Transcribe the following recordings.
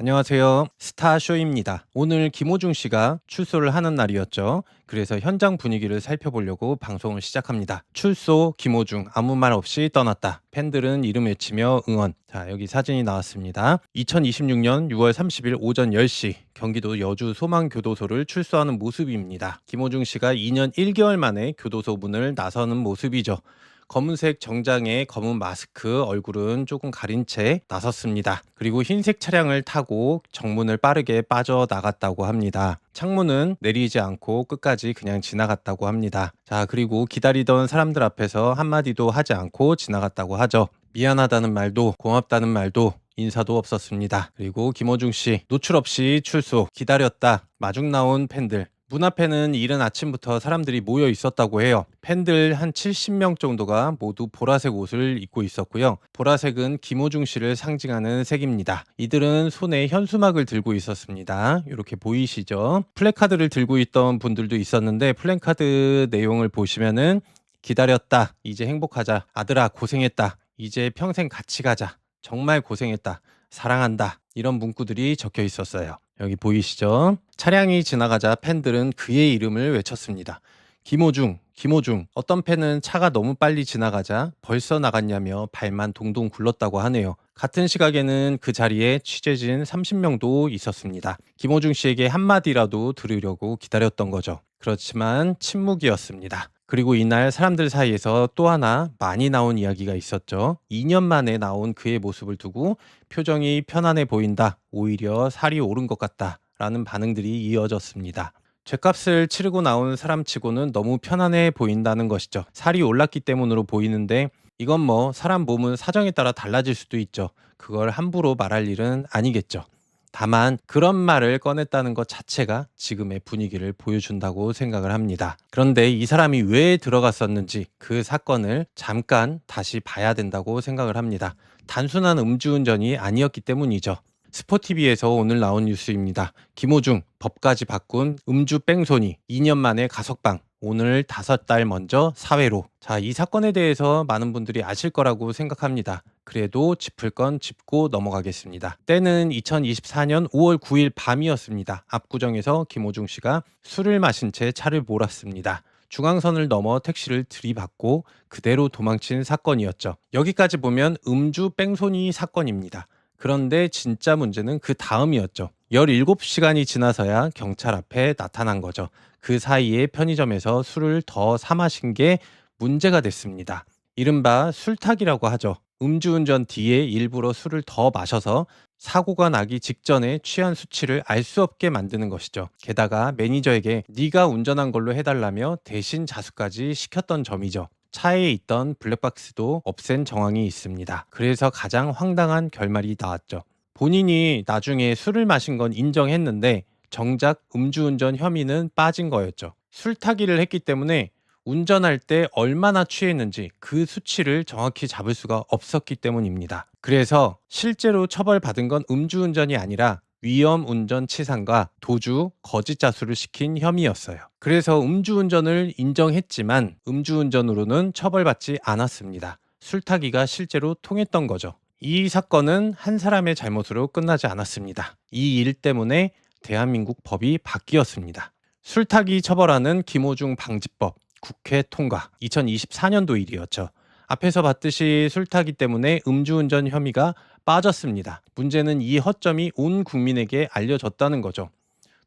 안녕하세요. 스타쇼입니다. 오늘 김호중 씨가 출소를 하는 날이었죠. 그래서 현장 분위기를 살펴보려고 방송을 시작합니다. 출소 김호중 아무 말 없이 떠났다. 팬들은 이름 외치며 응원. 자, 여기 사진이 나왔습니다. 2026년 6월 30일 오전 10시 경기도 여주 소망교도소를 출소하는 모습입니다. 김호중 씨가 2년 1개월 만에 교도소 문을 나서는 모습이죠. 검은색 정장에 검은 마스크, 얼굴은 조금 가린 채 나섰습니다. 그리고 흰색 차량을 타고 정문을 빠르게 빠져나갔다고 합니다. 창문은 내리지 않고 끝까지 그냥 지나갔다고 합니다. 자, 그리고 기다리던 사람들 앞에서 한마디도 하지 않고 지나갔다고 하죠. 미안하다는 말도 고맙다는 말도 인사도 없었습니다. 그리고 김호중 씨 노출 없이 출소, 기다렸다. 마중 나온 팬들. 문 앞에는 이른 아침부터 사람들이 모여 있었다고 해요. 팬들 한 70명 정도가 모두 보라색 옷을 입고 있었고요. 보라색은 김호중 씨를 상징하는 색입니다. 이들은 손에 현수막을 들고 있었습니다. 이렇게 보이시죠? 플래카드를 들고 있던 분들도 있었는데 플래카드 내용을 보시면은 기다렸다. 이제 행복하자. 아들아 고생했다. 이제 평생 같이 가자. 정말 고생했다. 사랑한다. 이런 문구들이 적혀 있었어요. 여기 보이시죠? 차량이 지나가자 팬들은 그의 이름을 외쳤습니다. 김호중, 김호중. 어떤 팬은 차가 너무 빨리 지나가자 벌써 나갔냐며 발만 동동 굴렀다고 하네요. 같은 시각에는 그 자리에 취재진 30명도 있었습니다. 김호중 씨에게 한마디라도 들으려고 기다렸던 거죠. 그렇지만 침묵이었습니다. 그리고 이날 사람들 사이에서 또 하나 많이 나온 이야기가 있었죠. 2년 만에 나온 그의 모습을 두고 표정이 편안해 보인다. 오히려 살이 오른 것 같다. 라는 반응들이 이어졌습니다. 죗값을 치르고 나온 사람치고는 너무 편안해 보인다는 것이죠. 살이 올랐기 때문으로 보이는데 이건 뭐 사람 몸은 사정에 따라 달라질 수도 있죠. 그걸 함부로 말할 일은 아니겠죠. 다만 그런 말을 꺼냈다는 것 자체가 지금의 분위기를 보여준다고 생각을 합니다. 그런데 이 사람이 왜 들어갔었는지 그 사건을 잠깐 다시 봐야 된다고 생각을 합니다. 단순한 음주운전이 아니었기 때문이죠. 스포티비에서 오늘 나온 뉴스입니다. 김호중 법까지 바꾼 음주 뺑소니 2년 만에 가석방. 오늘 5달 먼저 사회로. 자, 이 사건에 대해서 많은 분들이 아실 거라고 생각합니다. 그래도 짚을 건 짚고 넘어가겠습니다. 때는 2024년 5월 9일 밤이었습니다. 압구정에서 김호중 씨가 술을 마신 채 차를 몰았습니다. 중앙선을 넘어 택시를 들이받고 그대로 도망친 사건이었죠. 여기까지 보면 음주 뺑소니 사건입니다. 그런데 진짜 문제는 그 다음이었죠. 17시간이 지나서야 경찰 앞에 나타난 거죠. 그 사이에 편의점에서 술을 더 사 마신 게 문제가 됐습니다. 이른바 술탁이라고 하죠. 음주운전 뒤에 일부러 술을 더 마셔서 사고가 나기 직전에 취한 수치를 알 수 없게 만드는 것이죠. 게다가 매니저에게 네가 운전한 걸로 해달라며 대신 자수까지 시켰던 점이죠. 차에 있던 블랙박스도 없앤 정황이 있습니다. 그래서 가장 황당한 결말이 나왔죠. 본인이 나중에 술을 마신 건 인정했는데 정작 음주운전 혐의는 빠진 거였죠. 술타기를 했기 때문에 운전할 때 얼마나 취했는지 그 수치를 정확히 잡을 수가 없었기 때문입니다. 그래서 실제로 처벌받은 건 음주운전이 아니라 위험운전 치상과 도주, 거짓 자수를 시킨 혐의였어요. 그래서 음주운전을 인정했지만 음주운전으로는 처벌받지 않았습니다. 술타기가 실제로 통했던 거죠. 이 사건은 한 사람의 잘못으로 끝나지 않았습니다. 이 일 때문에 대한민국 법이 바뀌었습니다. 술타기 처벌하는 김호중 방지법 국회 통과 2024년도 일이었죠. 앞에서 봤듯이 술타기 때문에 음주운전 혐의가 빠졌습니다. 문제는 이 허점이 온 국민에게 알려졌다는 거죠.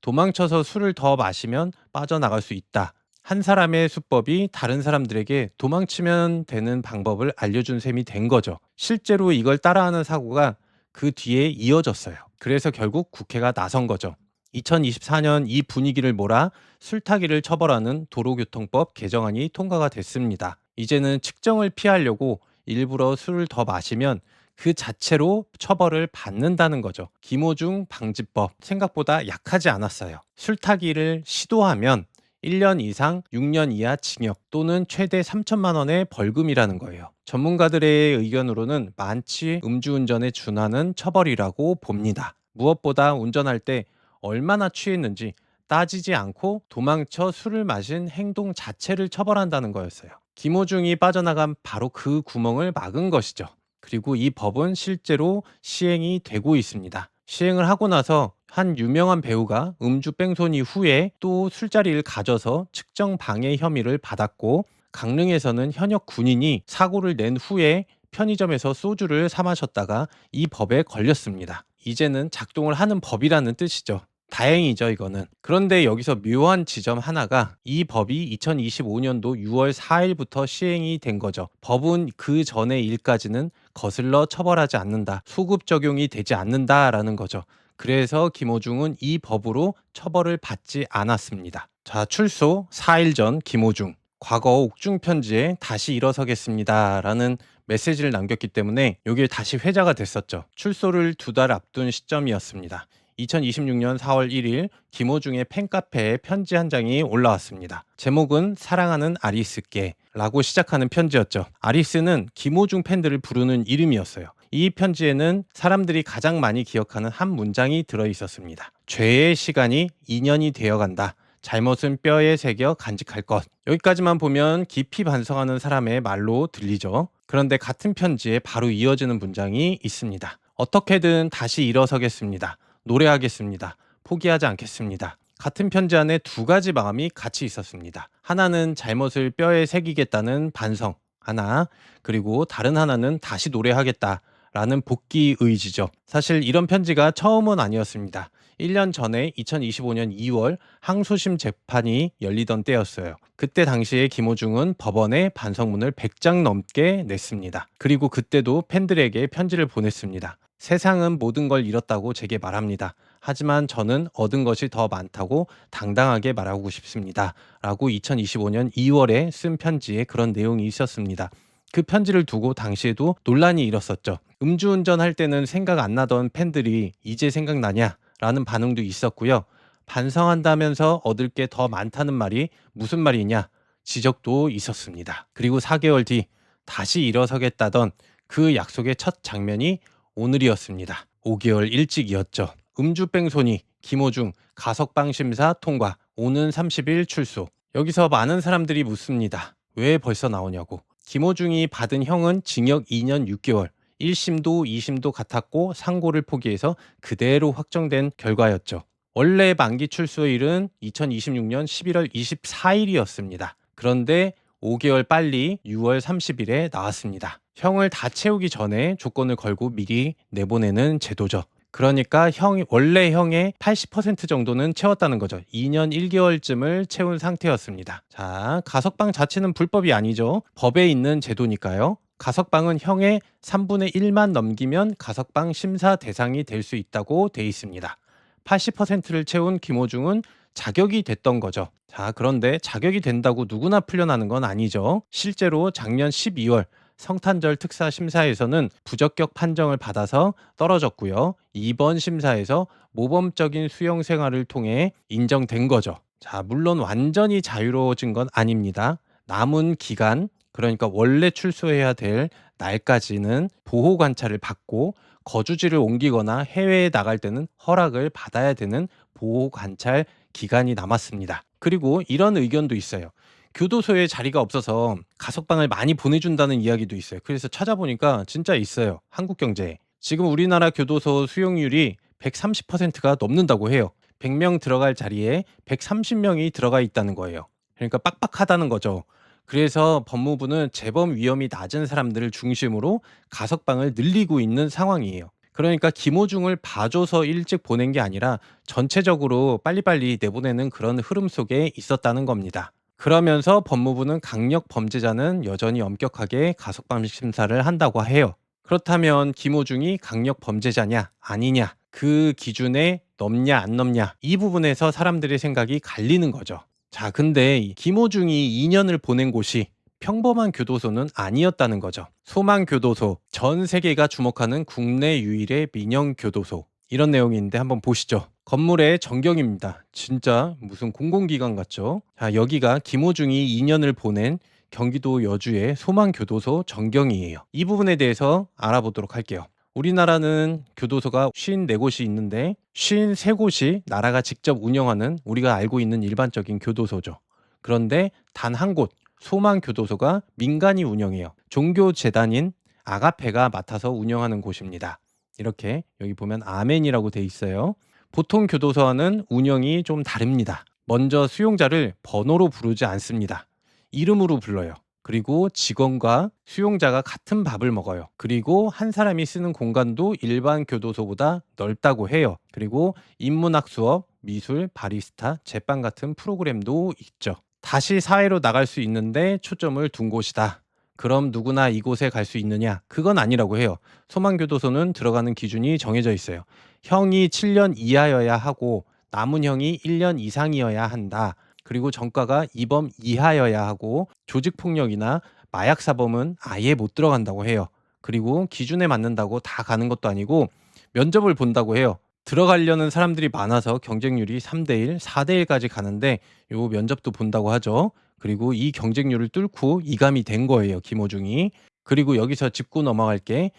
도망쳐서 술을 더 마시면 빠져나갈 수 있다. 한 사람의 수법이 다른 사람들에게 도망치면 되는 방법을 알려준 셈이 된 거죠. 실제로 이걸 따라하는 사고가 그 뒤에 이어졌어요. 그래서 결국 국회가 나선 거죠. 2024년 이 분위기를 몰아 술타기를 처벌하는 도로교통법 개정안이 통과가 됐습니다. 이제는 측정을 피하려고 일부러 술을 더 마시면 그 자체로 처벌을 받는다는 거죠. 김호중 방지법 생각보다 약하지 않았어요. 술타기를 시도하면 1년 이상 6년 이하 징역 또는 최대 3천만 원의 벌금이라는 거예요. 전문가들의 의견으로는 만취 음주운전에 준하는 처벌이라고 봅니다. 무엇보다 운전할 때 얼마나 취했는지 따지지 않고 도망쳐 술을 마신 행동 자체를 처벌한다는 거였어요. 김호중이 빠져나간 바로 그 구멍을 막은 것이죠. 그리고 이 법은 실제로 시행이 되고 있습니다. 시행을 하고 나서 한 유명한 배우가 음주 뺑소니 후에 또 술자리를 가져서 측정 방해 혐의를 받았고, 강릉에서는 현역 군인이 사고를 낸 후에 편의점에서 소주를 사 마셨다가 이 법에 걸렸습니다. 이제는 작동을 하는 법이라는 뜻이죠. 다행이죠, 이거는. 그런데 여기서 묘한 지점 하나가, 이 법이 2025년도 6월 4일부터 시행이 된 거죠. 법은 그 전의 일까지는 거슬러 처벌하지 않는다, 소급 적용이 되지 않는다라는 거죠. 그래서 김호중은 이 법으로 처벌을 받지 않았습니다. 자, 출소 4일 전 김호중. 과거 옥중 편지에 다시 일어서겠습니다 라는 메시지를 남겼기 때문에 여기에 다시 회자가 됐었죠. 출소를 2달 앞둔 시점이었습니다. 2026년 4월 1일 김호중의 팬카페에 편지 한 장이 올라왔습니다. 제목은 사랑하는 아리스께 라고 시작하는 편지였죠. 아리스는 김호중 팬들을 부르는 이름이었어요. 이 편지에는 사람들이 가장 많이 기억하는 한 문장이 들어 있었습니다. 죄의 시간이 2년이 되어간다. 잘못은 뼈에 새겨 간직할 것. 여기까지만 보면 깊이 반성하는 사람의 말로 들리죠. 그런데 같은 편지에 바로 이어지는 문장이 있습니다. 어떻게든 다시 일어서겠습니다. 노래하겠습니다. 포기하지 않겠습니다. 같은 편지 안에 2가지 마음이 같이 있었습니다. 하나는 잘못을 뼈에 새기겠다는 반성 하나, 그리고 다른 하나는 다시 노래하겠다 라는 복귀 의지죠. 사실 이런 편지가 처음은 아니었습니다. 1년 전에 2025년 2월 항소심 재판이 열리던 때였어요. 그때 당시에 김호중은 법원에 반성문을 100장 넘게 냈습니다. 그리고 그때도 팬들에게 편지를 보냈습니다. 세상은 모든 걸 잃었다고 제게 말합니다. 하지만 저는 얻은 것이 더 많다고 당당하게 말하고 싶습니다. 라고 2025년 2월에 쓴 편지에 그런 내용이 있었습니다. 그 편지를 두고 당시에도 논란이 일었었죠. 음주운전할 때는 생각 안 나던 팬들이 이제 생각나냐? 라는 반응도 있었고요. 반성한다면서 얻을 게 더 많다는 말이 무슨 말이냐? 지적도 있었습니다. 그리고 4개월 뒤 다시 일어서겠다던 그 약속의 첫 장면이 오늘이었습니다. 5개월 일찍이었죠. 음주뺑소니 김호중 가석방 심사 통과, 오는 30일 출소. 여기서 많은 사람들이 묻습니다. 왜 벌써 나오냐고. 김호중이 받은 형은 징역 2년 6개월, 1심도 2심도 같았고 상고를 포기해서 그대로 확정된 결과였죠. 원래 만기 출소일은 2026년 11월 24일이었습니다. 그런데 5개월 빨리 6월 30일에 나왔습니다. 형을 다 채우기 전에 조건을 걸고 미리 내보내는 제도죠. 그러니까 원래 형의 80% 정도는 채웠다는 거죠. 2년 1개월쯤을 채운 상태였습니다. 자, 가석방 자체는 불법이 아니죠. 법에 있는 제도니까요. 가석방은 형의 3분의 1만 넘기면 가석방 심사 대상이 될 수 있다고 돼 있습니다. 80%를 채운 김호중은 자격이 됐던 거죠. 자, 그런데 자격이 된다고 누구나 풀려나는 건 아니죠. 실제로 작년 12월 성탄절 특사 심사에서는 부적격 판정을 받아서 떨어졌고요. 이번 심사에서 모범적인 수용 생활을 통해 인정된 거죠. 자, 물론 완전히 자유로워진 건 아닙니다. 남은 기간, 그러니까 원래 출소해야 될 날까지는 보호 관찰을 받고, 거주지를 옮기거나 해외에 나갈 때는 허락을 받아야 되는 보호 관찰 기간이 남았습니다. 그리고 이런 의견도 있어요. 교도소에 자리가 없어서 가석방을 많이 보내준다는 이야기도 있어요. 그래서 찾아보니까 진짜 있어요. 한국경제에. 지금 우리나라 교도소 수용률이 130%가 넘는다고 해요. 100명 들어갈 자리에 130명이 들어가 있다는 거예요. 그러니까 빡빡하다는 거죠. 그래서 법무부는 재범 위험이 낮은 사람들을 중심으로 가석방을 늘리고 있는 상황이에요. 그러니까 김호중을 봐줘서 일찍 보낸 게 아니라 전체적으로 빨리빨리 내보내는 그런 흐름 속에 있었다는 겁니다. 그러면서 법무부는 강력 범죄자는 여전히 엄격하게 가석방 심사를 한다고 해요. 그렇다면 김호중이 강력 범죄자냐 아니냐, 그 기준에 넘냐 안 넘냐, 이 부분에서 사람들의 생각이 갈리는 거죠. 자, 근데 이 김호중이 2년을 보낸 곳이 평범한 교도소는 아니었다는 거죠. 소망교도소, 전 세계가 주목하는 국내 유일의 민영 교도소. 이런 내용인데 한번 보시죠. 건물의 전경입니다. 진짜 무슨 공공기관 같죠? 자, 여기가 김호중이 2년을 보낸 경기도 여주의 소망교도소 전경이에요. 이 부분에 대해서 알아보도록 할게요. 우리나라는 교도소가 54곳이 있는데 53곳이 나라가 직접 운영하는, 우리가 알고 있는 일반적인 교도소죠. 그런데 단 한 곳, 소망교도소가 민간이 운영해요. 종교재단인 아가페가 맡아서 운영하는 곳입니다. 이렇게 여기 보면 아멘이라고 돼 있어요. 보통 교도소와는 운영이 좀 다릅니다. 먼저 수용자를 번호로 부르지 않습니다. 이름으로 불러요. 그리고 직원과 수용자가 같은 밥을 먹어요. 그리고 한 사람이 쓰는 공간도 일반 교도소보다 넓다고 해요. 그리고 인문학 수업, 미술, 바리스타, 제빵 같은 프로그램도 있죠. 다시 사회로 나갈 수 있는데 초점을 둔 곳이다. 그럼 누구나 이곳에 갈 수 있느냐? 그건 아니라고 해요. 소망교도소는 들어가는 기준이 정해져 있어요. 형이 7년 이하여야 하고 남은 형이 1년 이상이어야 한다. 그리고 전과가 2범 이하여야 하고 조직폭력이나 마약 사범은 아예 못 들어간다고 해요. 그리고 기준에 맞는다고 다 가는 것도 아니고 면접을 본다고 해요. 들어가려는 사람들이 많아서 경쟁률이 3대1, 4대1까지 가는데 요 면접도 본다고 하죠. 그리고 이 경쟁률을 뚫고 이감이 된 거예요, 김호중이. 그리고 여기서 짚고 넘어갈게.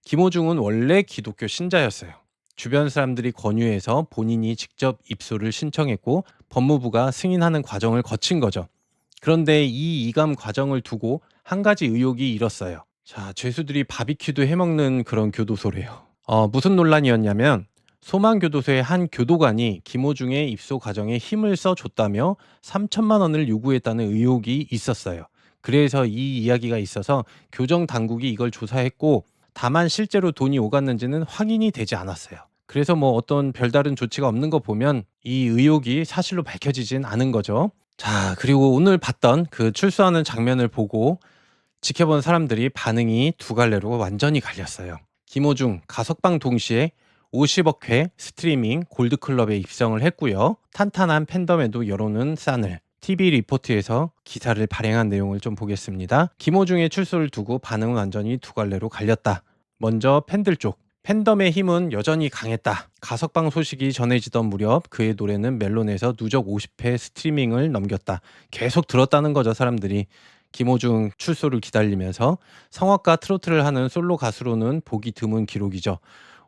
김호중은 원래 기독교 신자였어요. 주변 사람들이 권유해서 본인이 직접 입소를 신청했고 법무부가 승인하는 과정을 거친 거죠. 그런데 이 이감 과정을 두고 한 가지 의혹이 일었어요. 자, 죄수들이 바비큐도 해먹는 그런 교도소래요. 무슨 논란이었냐면 소망교도소의 한 교도관이 김호중의 입소 과정에 힘을 써줬다며 3천만 원을 요구했다는 의혹이 있었어요. 그래서 이 이야기가 있어서 교정 당국이 이걸 조사했고 다만 실제로 돈이 오갔는지는 확인이 되지 않았어요. 그래서 뭐 어떤 별다른 조치가 없는 거 보면 이 의혹이 사실로 밝혀지진 않은 거죠. 자, 그리고 오늘 봤던 그 출소하는 장면을 보고 지켜본 사람들이 반응이 두 갈래로 완전히 갈렸어요. 김호중 가석방 동시에 50억 회 스트리밍 골드클럽에 입성을 했고요. 탄탄한 팬덤에도 여론은 싸늘. TV 리포트에서 기사를 발행한 내용을 좀 보겠습니다. 김호중의 출소를 두고 반응은 완전히 두 갈래로 갈렸다. 먼저 팬들 쪽. 팬덤의 힘은 여전히 강했다. 가석방 소식이 전해지던 무렵 그의 노래는 멜론에서 누적 50회 스트리밍을 넘겼다. 계속 들었다는 거죠, 사람들이. 김호중 출소를 기다리면서 성악가 트로트를 하는 솔로 가수로는 보기 드문 기록이죠.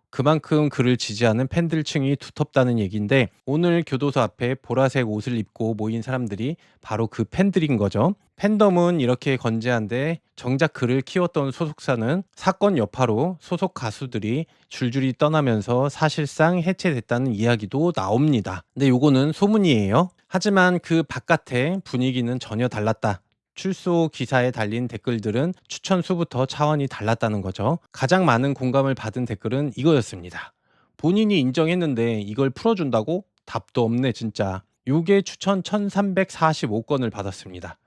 그만큼 그를 지지하는 팬들층이 두텁다는 얘기인데 오늘 교도소 앞에 보라색 옷을 입고 모인 사람들이 바로 그 팬들인 거죠. 팬덤은 이렇게 건재한데 정작 그를 키웠던 소속사는 사건 여파로 소속 가수들이 줄줄이 떠나면서 사실상 해체됐다는 이야기도 나옵니다. 근데 요거는 소문이에요. 하지만 그 바깥의 분위기는 전혀 달랐다. 출소 기사에 달린 댓글들은 추천 수부터 차원이 달랐다는 거죠. 가장 많은 공감을 받은 댓글은 이거였습니다. 본인이 인정했는데 이걸 풀어준다고? 답도 없네 진짜. 요게 추천 1345건을 받았습니다.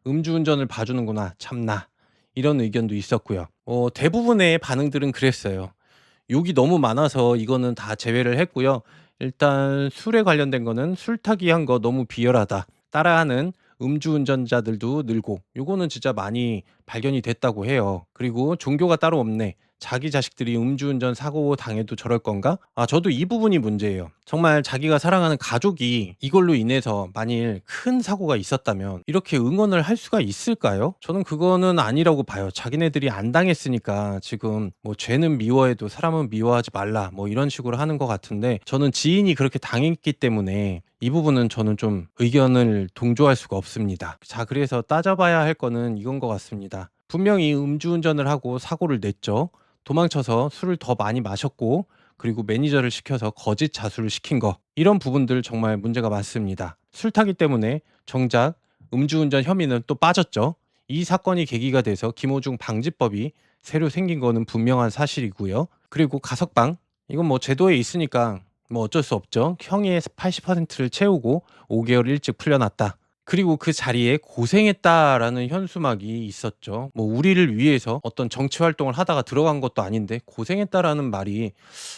음주운전을 봐주는구나 참나. 이런 의견도 있었고요. 대부분의 반응들은 그랬어요. 욕이 너무 많아서 이거는 다 제외를 했고요. 일단 술에 관련된 거는 술 타기 한 거 너무 비열하다. 따라하는 음주운전자들도 늘고 요거는 진짜 많이 발견이 됐다고 해요. 그리고 종교가 따로 없네. 자기 자식들이 음주운전 사고 당해도 저럴 건가? 저도 이 부분이 문제예요. 정말 자기가 사랑하는 가족이 이걸로 인해서 만일 큰 사고가 있었다면 이렇게 응원을 할 수가 있을까요? 저는 그거는 아니라고 봐요. 자기네들이 안 당했으니까 지금 뭐 죄는 미워해도 사람은 미워하지 말라 뭐 이런 식으로 하는 것 같은데 저는 지인이 그렇게 당했기 때문에 이 부분은 저는 좀 의견을 동조할 수가 없습니다. 자, 그래서 따져봐야 할 거는 이건 것 같습니다. 분명히 음주운전을 하고 사고를 냈죠. 도망쳐서 술을 더 많이 마셨고 그리고 매니저를 시켜서 거짓 자수를 시킨 거 이런 부분들 정말 문제가 많습니다. 술 타기 때문에 정작 음주운전 혐의는 또 빠졌죠. 이 사건이 계기가 돼서 김호중 방지법이 새로 생긴 거는 분명한 사실이고요. 그리고 가석방 이건 뭐 제도에 있으니까 뭐 어쩔 수 없죠. 형의 80%를 채우고 5개월 일찍 풀려났다. 그리고 그 자리에 고생했다라는 현수막이 있었죠. 뭐 우리를 위해서 어떤 정치 활동을 하다가 들어간 것도 아닌데 고생했다라는 말이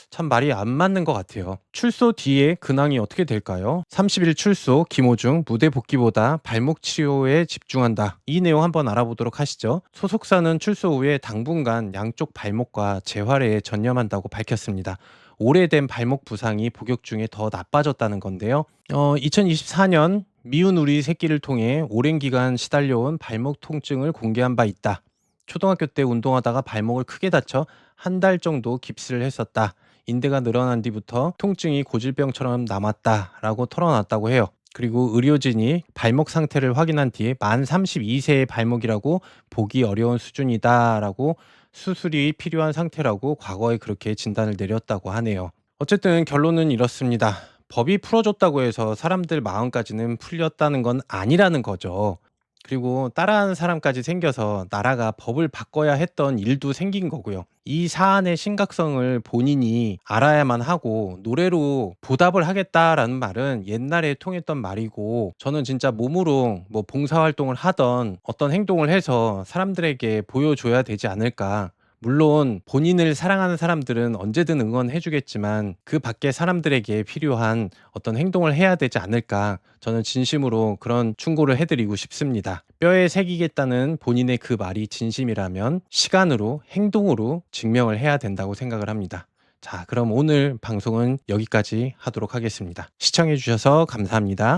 참 말이 안 맞는 것 같아요. 출소 뒤에 근황이 어떻게 될까요? 30일 출소 김호중 무대 복귀보다 발목 치료에 집중한다. 이 내용 한번 알아보도록 하시죠. 소속사는 출소 후에 당분간 양쪽 발목과 재활에 전념한다고 밝혔습니다. 오래된 발목 부상이 복역 중에 더 나빠졌다는 건데요. 2024년 미운 우리 새끼를 통해 오랜 기간 시달려온 발목 통증을 공개한 바 있다. 초등학교 때 운동하다가 발목을 크게 다쳐 한 달 정도 깁스를 했었다. 인대가 늘어난 뒤부터 통증이 고질병처럼 남았다라고 털어놨다고 해요. 그리고 의료진이 발목 상태를 확인한 뒤에 만 32세의 발목이라고 보기 어려운 수준이다라고 수술이 필요한 상태라고 과거에 그렇게 진단을 내렸다고 하네요. 어쨌든 결론은 이렇습니다. 법이 풀어줬다고 해서 사람들 마음까지는 풀렸다는 건 아니라는 거죠. 그리고 따라하는 사람까지 생겨서 나라가 법을 바꿔야 했던 일도 생긴 거고요. 이 사안의 심각성을 본인이 알아야만 하고 노래로 보답을 하겠다라는 말은 옛날에 통했던 말이고, 저는 진짜 몸으로 뭐 봉사활동을 하던 어떤 행동을 해서 사람들에게 보여줘야 되지 않을까. 물론 본인을 사랑하는 사람들은 언제든 응원해 주겠지만 그 밖에 사람들에게 필요한 어떤 행동을 해야 되지 않을까. 저는 진심으로 그런 충고를 해 드리고 싶습니다. 뼈에 새기겠다는 본인의 그 말이 진심이라면 시간으로, 행동으로 증명을 해야 된다고 생각을 합니다. 자, 그럼 오늘 방송은 여기까지 하도록 하겠습니다. 시청해 주셔서 감사합니다.